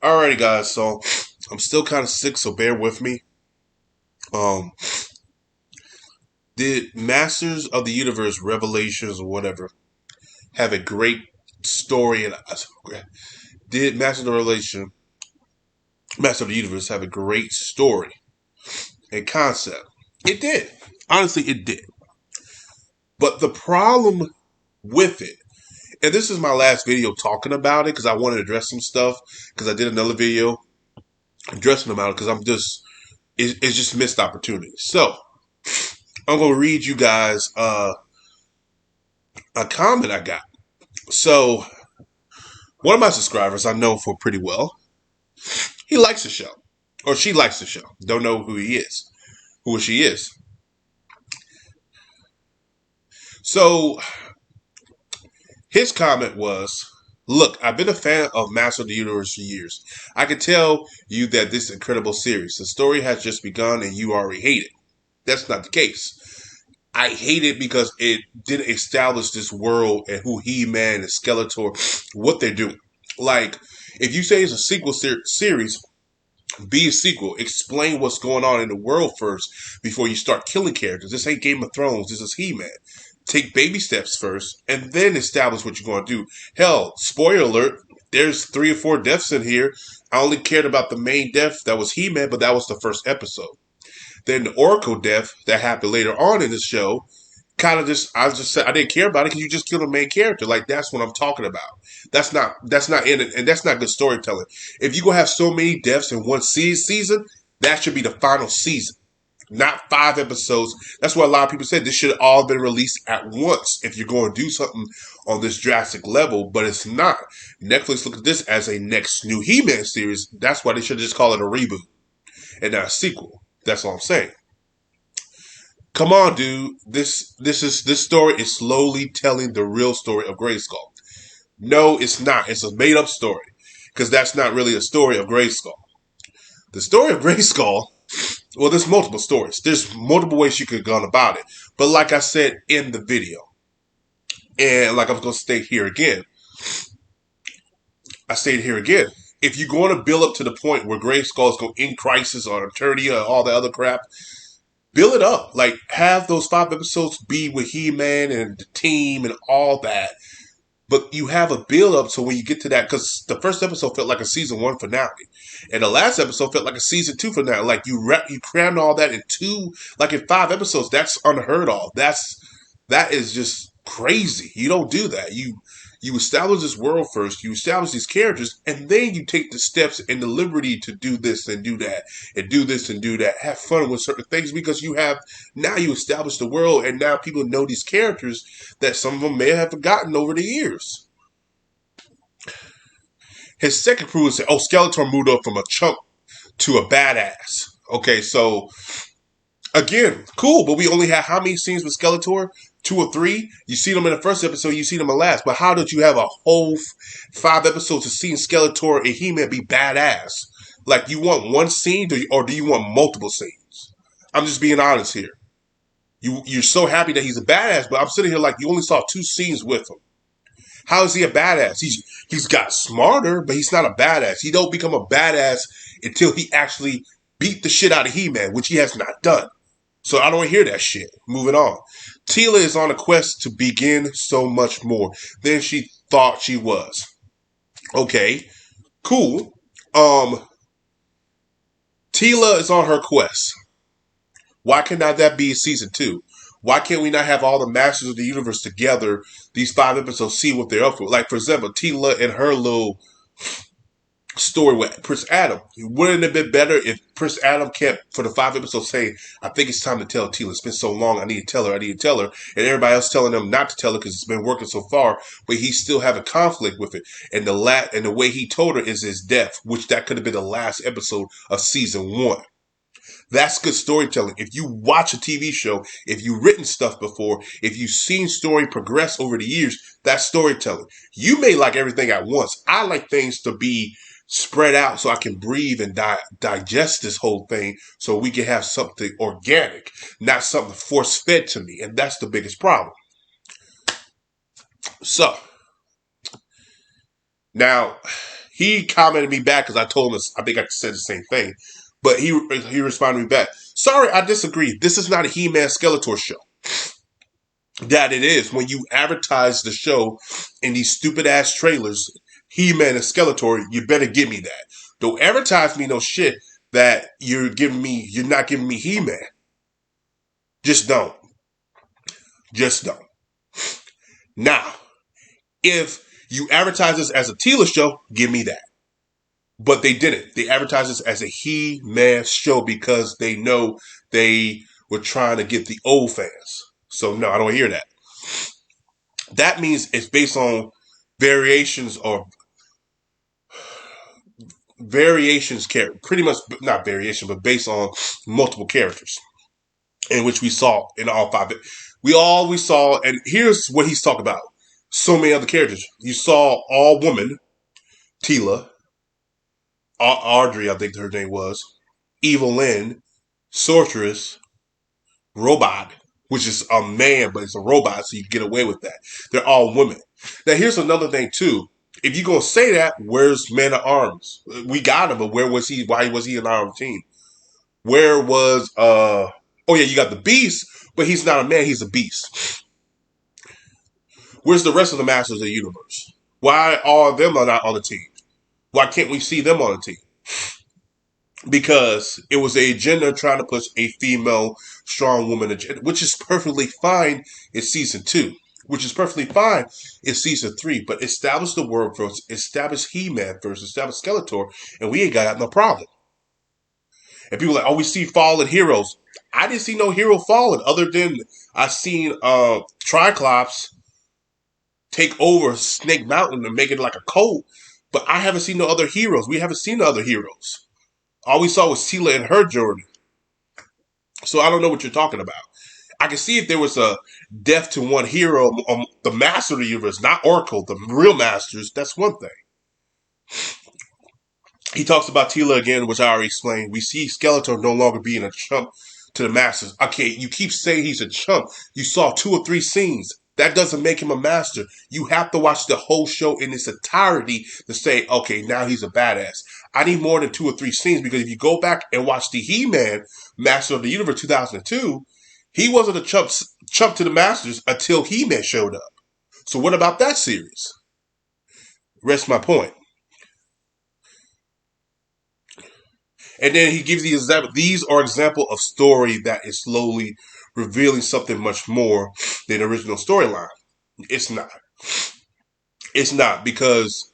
Alrighty, guys. So I'm still kind of sick, so bear with me. Um, did Masters of the Universe, Revelations, or whatever, have a great story? And did Master of the Universe, have a great story and concept? It did. Honestly, it did. But the problem with it, and this is my last video talking about it because I wanted to address some stuff because I did another video addressing about it because it's just missed opportunity. So I'm gonna read you guys a comment I got. So one of my subscribers I know for pretty well, he likes the show. Or she likes the show. Don't know who he is. Who she is. So his comment was, look, I've been a fan of Master of the Universe for years. I can tell you that this incredible series. The story has just begun and you already hate it. That's not the case. I hate it because it didn't establish this world and who He-Man and Skeletor, what they're doing. Like, if you say it's a sequel series, be a sequel. Explain what's going on in the world first before you start killing characters. This ain't Game of Thrones. This is He-Man. Take baby steps first and then establish what you're going to do. Hell, spoiler alert, there's 3 or 4 deaths in here. I only cared about the main death that was He-Man, but that was the first episode. Then the Oracle death that happened later on in the show, I just said I didn't care about it because you just killed the main character. Like, that's what I'm talking about. That's not in it, and that's not good storytelling. If you gonna have so many deaths in one season, that should be the final season, not 5 episodes. That's what a lot of people said. This should have all been released at once if you're going to do something on this drastic level, but it's not. Netflix looked at this as a next new He-Man series. That's why they should just call it a reboot and not a sequel. That's all I'm saying. Come on, dude. This story is slowly telling the real story of Grayskull. No, it's not. It's a made up story because that's not really a story of Grayskull. The story of Grayskull. Well, there's multiple stories. There's multiple ways you could have gone about it. But like I said in the video, and like I was going to state here again, if you're going to build up to the point where Grayskull is going in crisis or Eternia or all the other crap, build it up. Like, have those 5 episodes be with He-Man and the team and all that. But you have a build up so when you get to that, because the first episode felt like a season 1 finale, and the last episode felt like a season 2 finale. Like you crammed all that in 5 episodes. That's unheard of. That is just crazy. You don't do that. You establish this world first. You establish these characters, and then you take the steps and the liberty to do this and do that, and do this and do that. Have fun with certain things because you establish the world, and now people know these characters that some of them may have forgotten over the years. His second proof is, Skeletor moved up from a chump to a badass. Okay, so again, cool, but we only had how many scenes with Skeletor? 2 or 3. You see them in the first episode, you see them in the last. But how did you have a whole 5 episodes of seeing Skeletor and He-Man be badass? Like, you want one scene or do you want multiple scenes? I'm just being honest here. You're so happy that he's a badass, but I'm sitting here like you only saw 2 scenes with him. How is he a badass? He's got smarter, but he's not a badass. He don't become a badass until he actually beat the shit out of He-Man, which he has not done. So I don't hear that shit. Moving on. Teela is on a quest to begin so much more than she thought she was. Okay, cool. Teela is on her quest. Why cannot that be season 2? Why can't we not have all the Masters of the Universe together, these 5 episodes, see what they're up for? Like, for example, Teela and her little story with Prince Adam. Wouldn't it have been better if Prince Adam kept, for the 5 episodes, saying, I think it's time to tell Teela. It's been so long, I need to tell her. And everybody else telling them not to tell her because it's been working so far, but he still have a conflict with it. And the way he told her is his death, which that could have been the last episode of season 1. That's good storytelling. If you watch a TV show, if you've written stuff before, if you've seen story progress over the years, that's storytelling. You may like everything at once. I like things to be spread out so I can breathe and digest this whole thing so we can have something organic, not something force-fed to me. And that's the biggest problem. So, now, he commented me back because I told him I think I said the same thing, but he responded me back. Sorry, I disagree. This is not a He-Man Skeletor show. That it is when you advertise the show in these stupid ass trailers, He-Man and Skeletor. You better give me that. Don't advertise me no shit that you're giving me. You're not giving me He-Man. Just don't. Just don't. Now, if you advertise this as a Teela show, give me that. But they didn't. They advertised this as a He-Man show because they know they were trying to get the old fans. So no, I don't hear that. That means it's based on variations pretty much not variation, but based on multiple characters, in which we saw in all five. We always saw, and here's what he's talking about. So many other characters. You saw all woman, Teela, Audrey, I think her name was, Evil Lynn, Sorceress, Robot, which is a man, but it's a robot, so you get away with that. They're all women. Now, here's another thing, too. If you're going to say that, where's Man at Arms? We got him, but where was he? Why was he in our team? Where was, oh yeah, you got the Beast, but he's not a man, he's a beast. Where's the rest of the Masters of the Universe? Why all of them are not on the team? Why can't we see them on the team? Because it was an agenda trying to push a female strong woman agenda, which is perfectly fine in season 2, which is perfectly fine in season 3, but establish the world first, establish He-Man first, establish Skeletor, and we ain't got no problem. And people are like, oh, we see fallen heroes. I didn't see no hero fallen other than I seen Triclops take over Snake Mountain and make it like a cult, but I haven't seen no other heroes. We haven't seen the other heroes. All we saw was Teela and her journey. So I don't know what you're talking about. I can see if there was a death to one hero, the master of the universe, not Oracle, the real masters, that's one thing. He talks about Teela again, which I already explained. We see Skeletor no longer being a chump to the masters. Okay, you keep saying he's a chump. You saw 2 or 3 scenes. That doesn't make him a master. You have to watch the whole show in its entirety to say, okay, now he's a badass. I need more than 2 or 3 scenes because if you go back and watch the He-Man Master of the Universe 2002, he wasn't a chump to the Masters until He-Man showed up. So what about that series? Rest my point. And then he gives the example. These are example of story that is slowly revealing something much more than the original storyline. It's not. It's not because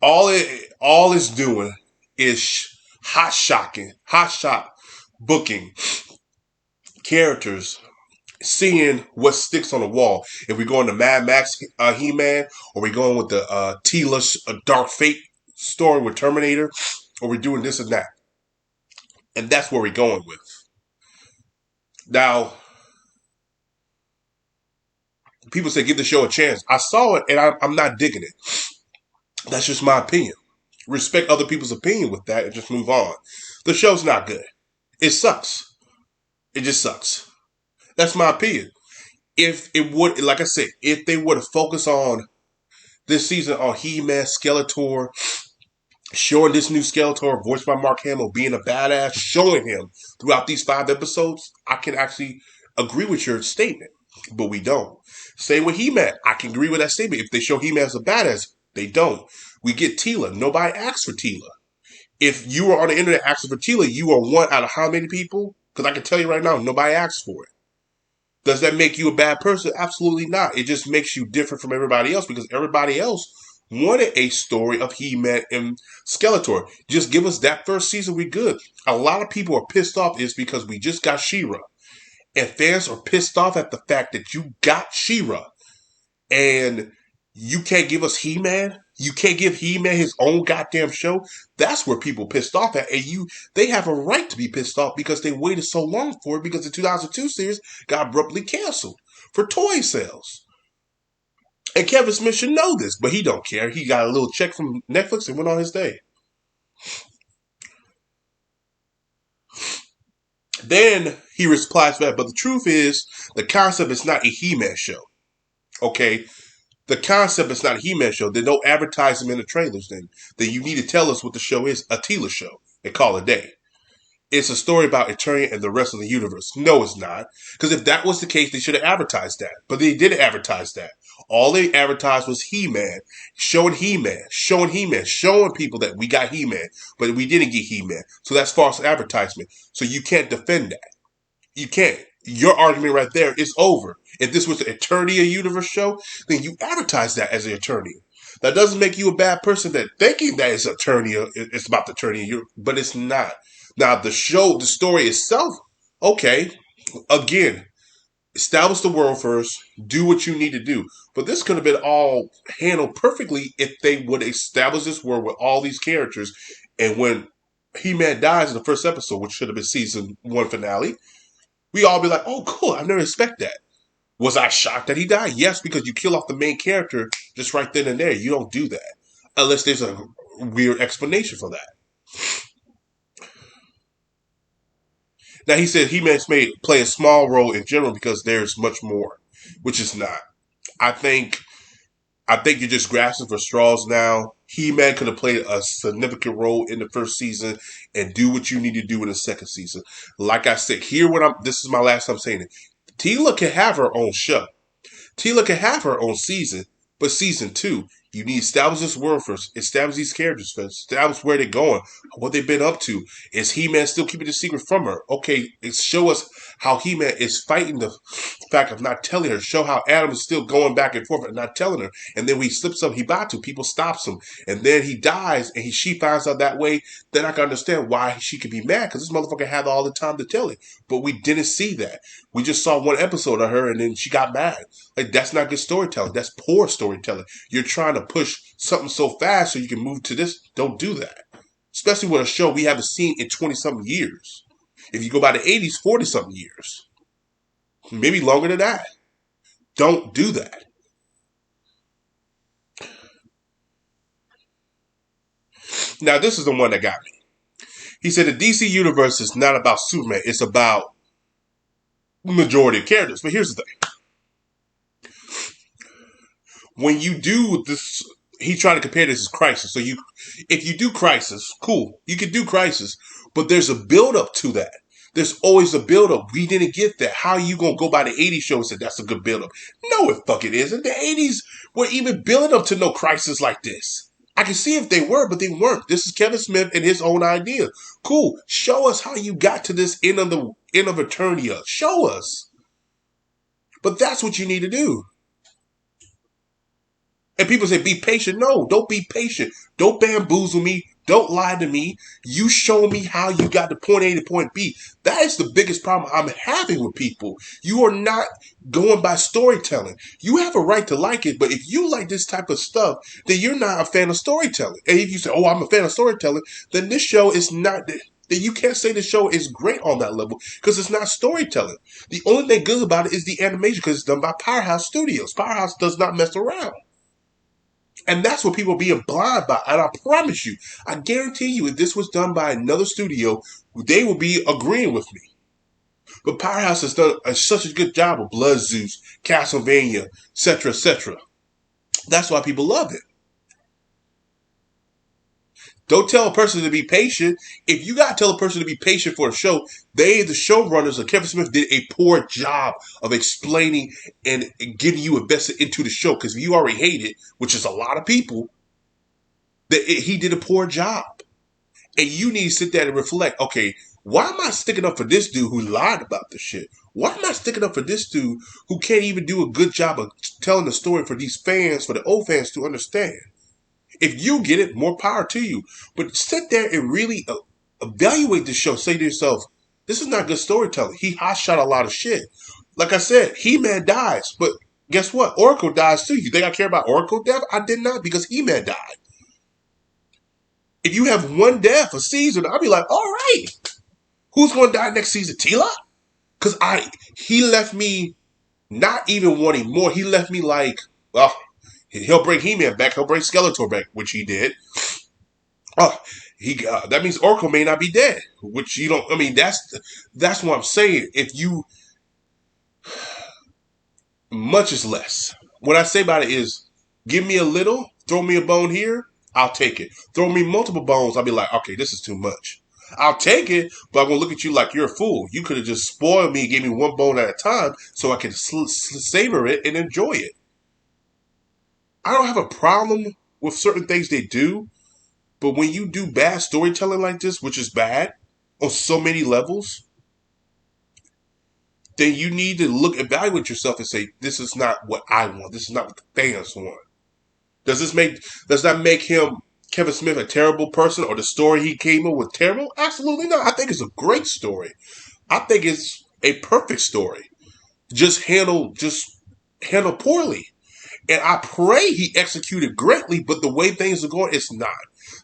all it's doing is hot shot booking characters, seeing what sticks on the wall. If we're going to Mad Max He-Man, or we're going with the Teela Dark Fate story with Terminator, or we're doing this and that. And that's where we're going with. Now, people say give the show a chance. I saw it and I'm not digging it. That's just my opinion. Respect other people's opinion with that and just move on. The show's not good. It sucks. It just sucks. That's my opinion. If it would, like I said, if they would have focused on this season on He-Man, Skeletor, showing this new Skeletor, voiced by Mark Hamill, being a badass, showing him throughout these 5 episodes, I can actually agree with your statement. But we don't. Same with He-Man. I can agree with that statement. If they show He-Man as a badass, they don't. We get Teela. Nobody asks for Teela. If you were on the internet asking for Teela, you are one out of how many people? Because I can tell you right now, nobody asks for it. Does that make you a bad person? Absolutely not. It just makes you different from everybody else because everybody else wanted a story of He-Man and Skeletor. Just give us that first season, we're good. A lot of people are pissed off is because we just got She-Ra. And fans are pissed off at the fact that you got She-Ra. And you can't give us He-Man? You can't give He-Man his own goddamn show? That's where people pissed off at. And they have a right to be pissed off because they waited so long for it because the 2002 series got abruptly canceled for toy sales. And Kevin Smith should know this, but he don't care. He got a little check from Netflix and went on his day. Then he replies back, but the truth is, the concept is not a He-Man show. Okay? The concept is not a He-Man show, then don't advertise him in the trailers. Then you need to tell us what the show is, a Tila show, and call it a day. It's a story about Eternia and the rest of the universe. No, it's not. Because if that was the case, they should have advertised that. But they didn't advertise that. All they advertised was He-Man, showing He-Man, showing He-Man, showing people that we got He-Man, but we didn't get He-Man. So that's false advertisement. So you can't defend that. You can't. Your argument right there is over. If this was an Eternia universe show, then you advertise that as an Eternia. That doesn't make you a bad person that thinking that it's Eternia, it's about the Eternia, but it's not. Now the show, the story itself, okay. Again, establish the world first, do what you need to do. But this could have been all handled perfectly if they would establish this world with all these characters. And when He-Man dies in the first episode, which should have been season 1 finale, we all be like, oh, cool, I never expect that. Was I shocked that he died? Yes, because you kill off the main character just right then and there. You don't do that. Unless there's a weird explanation for that. Now, he said He-Man's may play a small role in general because there's much more, which is not. I think you're just grasping for straws now. He-Man could have played a significant role in the first season and do what you need to do in the second season. Like I said, this is my last time saying it. Tila can have her own show. Tila can have her own season, but season 2, you need to establish this world first, establish these characters first, establish where they're going, what they've been up to. Is He-Man still keeping the secret from her? Okay, show us how He-Man is fighting the fact of not telling her. Show how Adam is still going back and forth and not telling her. And then when he slips up Hibatu, people stops him. And then he dies, and she finds out that way. Then I can understand why she could be mad, because this motherfucker had all the time to tell it. But we didn't see that. We just saw one episode of her, and then she got mad. Like, that's not good storytelling. That's poor storytelling. You're trying to push something so fast so you can move to this. Don't do that. Especially with a show we haven't seen in 20-something years. If you go by the 80s, 40-something years. Maybe longer than that. Don't do that. Now, this is the one that got me. He said the DC universe is not about Superman. It's about the majority of characters. But here's the thing. When you do this, he tried to compare this as Crisis. So if you do Crisis, cool. You can do Crisis. But there's a build-up to that. There's always a build-up. We didn't get that. How are you going to go by the 80s show and say that's a good build-up? No, it fucking isn't. The 80s were even building up to no Crisis like this. I can see if they were, but they weren't. This is Kevin Smith and his own idea. Cool. Show us how you got to this end of Eternia. Show us. But that's what you need to do. And people say, be patient. No, don't be patient. Don't bamboozle me. Don't lie to me. You show me how you got to point A to point B. That is the biggest problem I'm having with people. You are not going by storytelling. You have a right to like it, but if you like this type of stuff, then you're not a fan of storytelling. And if you say, oh, I'm a fan of storytelling, then this show is not... Then you can't say the show is great on that level because it's not storytelling. The only thing good about it is the animation because it's done by Powerhouse Studios. Powerhouse does not mess around. And that's what people are being blind by. And I promise you, I guarantee you, if this was done by another studio, they will be agreeing with me. But Powerhouse has done such a good job with Blood Zeus, Castlevania, etc., etc. That's why people love it. Don't tell a person to be patient. If you got to tell a person to be patient for a show, the showrunners of Kevin Smith, did a poor job of explaining and getting you invested into the show. Because if you already hate it, which is a lot of people, he did a poor job. And you need to sit there and reflect, okay, why am I sticking up for this dude who lied about this shit? Why am I sticking up for this dude who can't even do a good job of telling the story for these fans, for the old fans to understand? If you get it, more power to you. But sit there and really evaluate the show. Say to yourself, this is not good storytelling. He hot shot a lot of shit. Like I said, He-Man dies. But guess what? Oracle dies too. You think I care about Oracle death? I did not, because He-Man died. If you have one death a season, I'll be like, all right. Who's going to die next season? Tila? Because he left me not even wanting more. He left me like, well, he'll bring He-Man back. He'll bring Skeletor back, which he did. That means Oracle may not be dead, which you don't. I mean, that's what I'm saying. If you, much is less. What I say about it is, Give me a little, throw me a bone here, I'll take it. Throw me multiple bones, I'll be like, okay, this is too much. I'll take it, but I'm gonna look at you like you're a fool. You could have just spoiled me, gave me one bone at a time, so I could savor it and enjoy it. I don't have a problem with certain things they do, but when you do bad storytelling like this, which is bad on so many levels, then you need to evaluate yourself and say, this is not what I want. This is not what the fans want. Does that make him, Kevin Smith, a terrible person, or the story he came up with terrible? Absolutely not. I think it's a great story. I think it's a perfect story. Just handled poorly. And I pray he executed greatly, but the way things are going, it's not.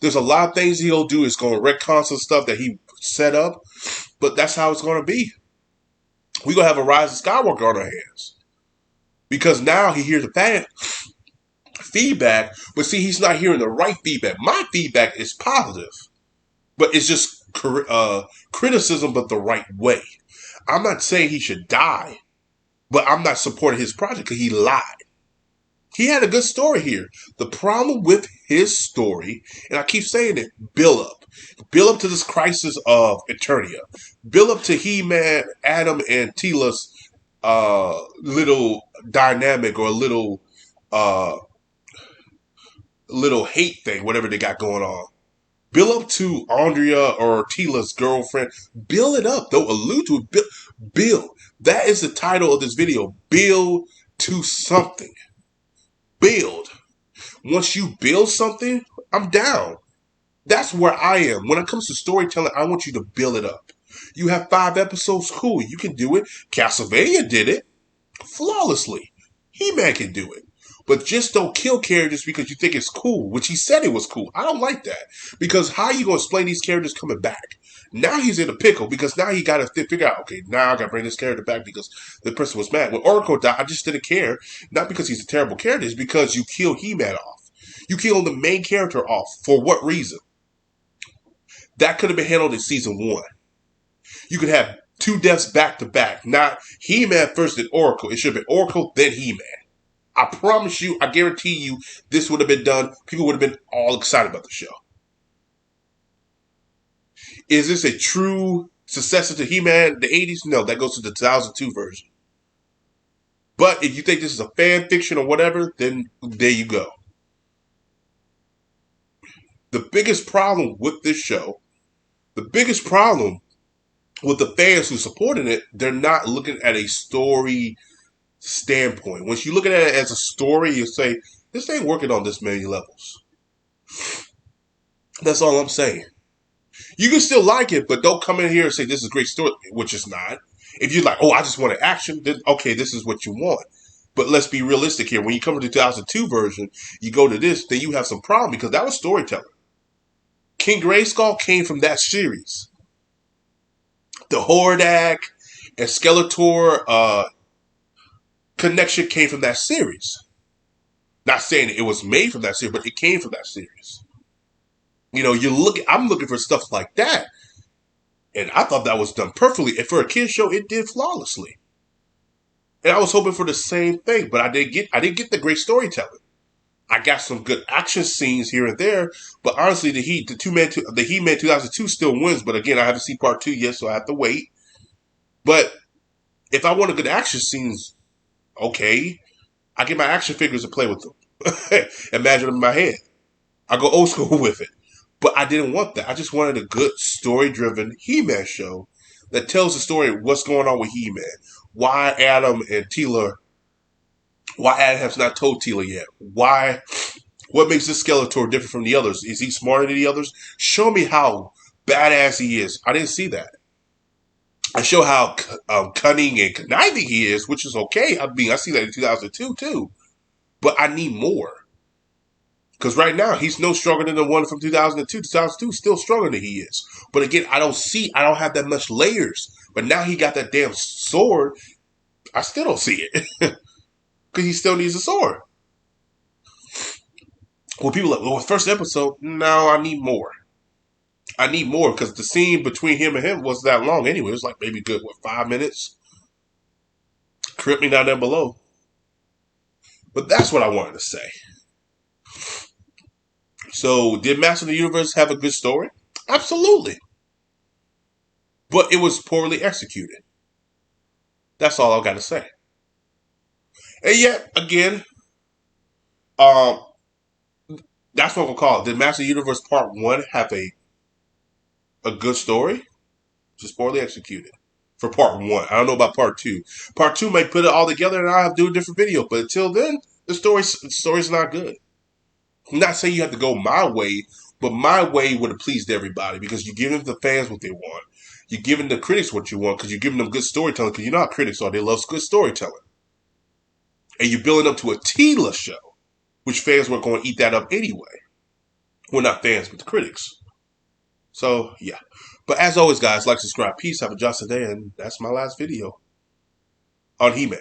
There's a lot of things he'll do. It's going to retcon some stuff that he set up, but that's how it's going to be. We're going to have a Rise of Skywalker on our hands. Because now he hears the feedback, but see, he's not hearing the right feedback. My feedback is positive, but it's just criticism, but the right way. I'm not saying he should die, but I'm not supporting his project because he lied. He had a good story here. The problem with his story, and I keep saying it, build up. Build up to this crisis of Eternia. Build up to He-Man, Adam, and Teela's little dynamic or uh, little hate thing, whatever they got going on. Build up to Andrea or Teela's girlfriend. Build it up. Don't allude to it. Build. That is the title of this video. Build to something. Build. Once you build something, I'm down. That's where I am. When it comes to storytelling, I want you to build it up. You have 5 episodes, cool. You can do it. Castlevania did it flawlessly. He-Man can do it. But just don't kill characters because you think it's cool, which he said it was cool. I don't like that. Because how are you going to explain these characters coming back? Now he's in a pickle because now he got to figure out, okay, now I got to bring this character back because the person was mad. When Oracle died, I just didn't care. Not because he's a terrible character, it's because you kill He-Man off. You kill the main character off. For what reason? That could have been handled in season 1. You could have 2 deaths back to back. Not He-Man first, then Oracle. It should have been Oracle, then He-Man. I promise you, I guarantee you, this would have been done. People would have been all excited about the show. Is this a true successor to He-Man, the 80s? No, that goes to the 2002 version. But if you think this is a fan fiction or whatever, then there you go. The biggest problem with this show, the biggest problem with the fans who supported it, they're not looking at a story standpoint. Once you look at it as a story, you say, this ain't working on this many levels. That's all I'm saying. You can still like it, but don't come in here and say this is a great story, which is not. If you're like, oh, I just want an action, then okay, this is what you want. But let's be realistic here. When you come to the 2002 version, you go to this, then you have some problem because that was storytelling. King Grayskull came from that series. The Hordak and Skeletor connection came from that series. Not saying it was made from that series, but it came from that series. You know, I'm looking for stuff like that. And I thought that was done perfectly. And for a kid's show, it did flawlessly. And I was hoping for the same thing, but I didn't get the great storytelling. I got some good action scenes here and there, but honestly, the He-Man 2002 still wins. But again, I haven't seen part 2 yet, so I have to wait. But if I want a good action scenes, okay, I get my action figures and play with them. Imagine them in my head. I go old school with it. But I didn't want that. I just wanted a good story-driven He-Man show that tells the story of what's going on with He-Man. Why Adam has not told Teela yet. What makes this Skeletor different from the others? Is he smarter than the others? Show me how badass he is. I didn't see that. I show how cunning and conniving he is, which is okay. I mean, I see that in 2002 too. But I need more. Because right now, he's no stronger than the one from 2002. 2002 is still stronger than he is. But again, I don't have that much layers. But now he got that damn sword. I still don't see it. Because he still needs a sword. Well, people are like, well, first episode, no, I need more. I need more because the scene between him and him wasn't that long anyway. It was like maybe good, 5 minutes? Correct me down there below. But that's what I wanted to say. So, did Master of the Universe have a good story? Absolutely. But it was poorly executed. That's all I've got to say. And yet, again, um, that's what we'll call it. Did Master of the Universe Part 1 have a good story? Just poorly executed. For Part 1. I don't know about Part 2. Part 2 may put it all together and I'll have to do a different video. But until then, the story's not good. I'm not saying you have to go my way, but my way would have pleased everybody because you're giving the fans what they want. You're giving the critics what you want because you're giving them good storytelling. Because you know how critics are; they love good storytelling, and you're building up to a Tila show, which fans were going to eat that up anyway. Well, not fans, but the critics. So yeah. But as always, guys, like, subscribe, peace, have a just day, and that's my last video on He-Man.